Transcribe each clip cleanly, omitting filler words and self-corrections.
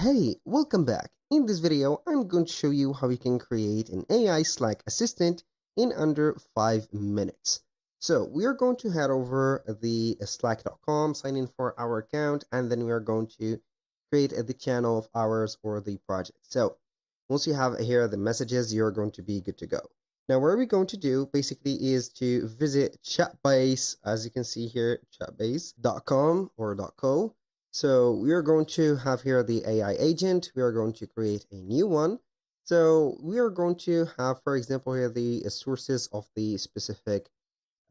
Hey, welcome back. In this video, I'm going to show you how you can create an AI Slack assistant in under 5 minutes. So we are going to head over the slack.com, sign in for our account, and then we are going to create the channel of ours or the project. So once you have here the messages, you're going to be good to go. Now, what we're going to do basically is to visit Chatbase, as you can see here, chatbase.com or .co. So we are going to have here the AI agent. We are going to create a new one. So we are going to have, for example, here the sources of the specific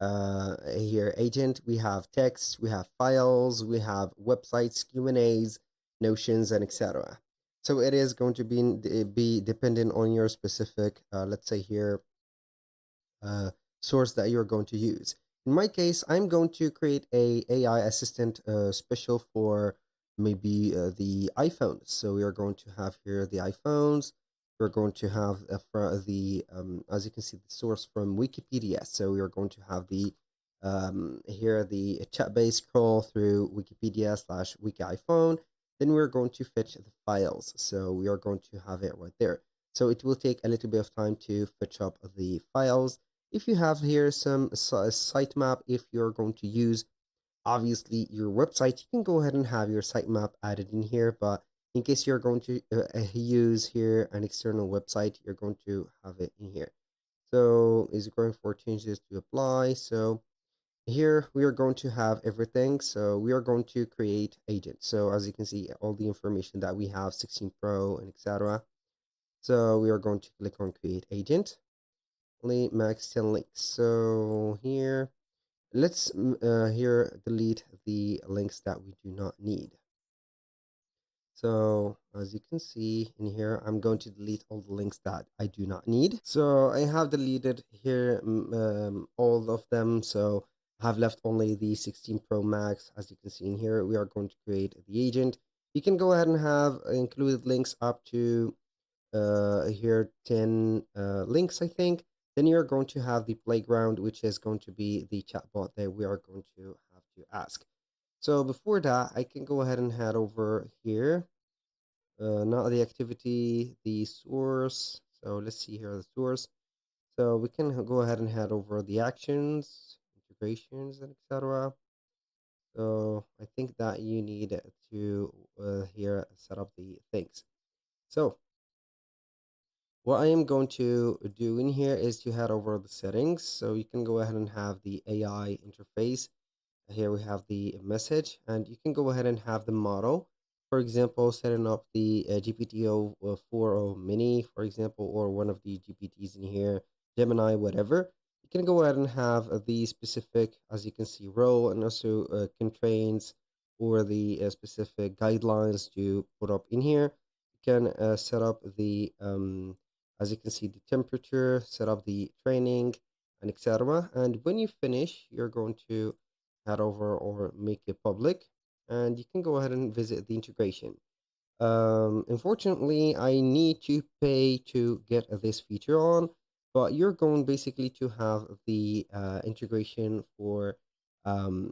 here agent. We have text, we have files, we have websites, Q&As, notions, and etc. So it is going to be dependent on your specific, let's say here, uh, source that you're going to use. In my case, I'm going to create a AI assistant special for maybe the iPhones. So we are going to have here the iPhones. We're going to have as you can see, the source from Wikipedia. So we are going to have the here the chat-based scroll through Wikipedia/wiki iPhone. Then we're going to fetch the files. So we are going to have it right there. So it will take a little bit of time to fetch up the files. If you have here some sitemap, if you're going to use obviously your website, you can go ahead and have your sitemap added in here. But in case you're going to use here an external website, you're going to have it in here. So is it going for changes to apply? So here we are going to have everything. So we are going to create agents. So as you can see, all the information that we have, 16 Pro and etc. So we are going to click on create agent. Max 10 links. So here, let's here delete the links that we do not need. So as you can see in here, I'm going to delete all the links that I do not need. So I have deleted here all of them. So I have left only the 16 Pro Max. As you can see in here, we are going to create the agent. You can go ahead and have included links up to here 10 links, I think. Then you're going to have the playground, which is going to be the chatbot that we are going to have to ask. So before that, I can go ahead and head over here. Not the activity, the source. So let's see here the source. So we can go ahead and head over the actions, integrations, and etc. So I think that you need to here set up the things. So what I am going to do in here is to head over the settings. So you can go ahead and have the AI interface. Here we have the message, and you can go ahead and have the model. For example, setting up the GPT-4o mini, for example, or one of the GPTs in here, Gemini, whatever. You can go ahead and have the specific, as you can see, role and also constraints or the specific guidelines to put up in here. You can set up the as you can see, the temperature, set up the training, and etc. And when you finish, you're going to head over or make it public, and you can go ahead and visit the integration. Unfortunately, I need to pay to get this feature on, but you're going basically to have the integration for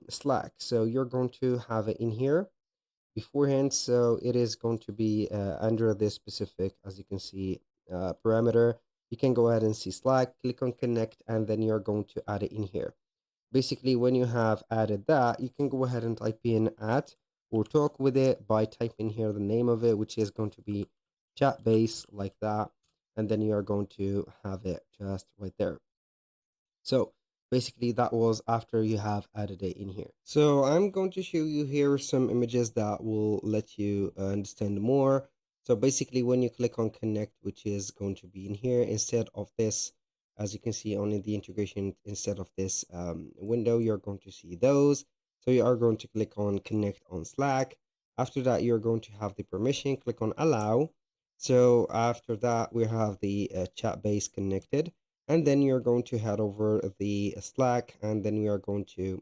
Slack. So you're going to have it in here beforehand. So it is going to be under this specific, as you can see, parameter. You can go ahead and see Slack, click on connect, and then you're going to add it in here. Basically, when you have added that, you can go ahead and type in at or talk with it by typing here the name of it, which is going to be chat base like that. And then you are going to have it just right there. So basically that was after you have added it in here. So I'm going to show you here some images that will let you understand more. So basically when you click on connect, which is going to be in here instead of this, as you can see only the integration instead of this window, you're going to see those. So you are going to click on connect on Slack. After that, you're going to have the permission, click on allow. So after that, we have the chat base connected, and then you're going to head over the Slack, and then we are going to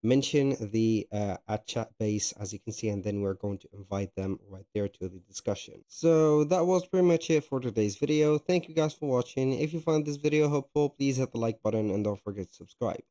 mention the at chat base, as you can see, and then we're going to invite them right there to the discussion. So that was pretty much it for today's video. Thank you guys for watching. If you found this video helpful, please hit the like button and don't forget to subscribe.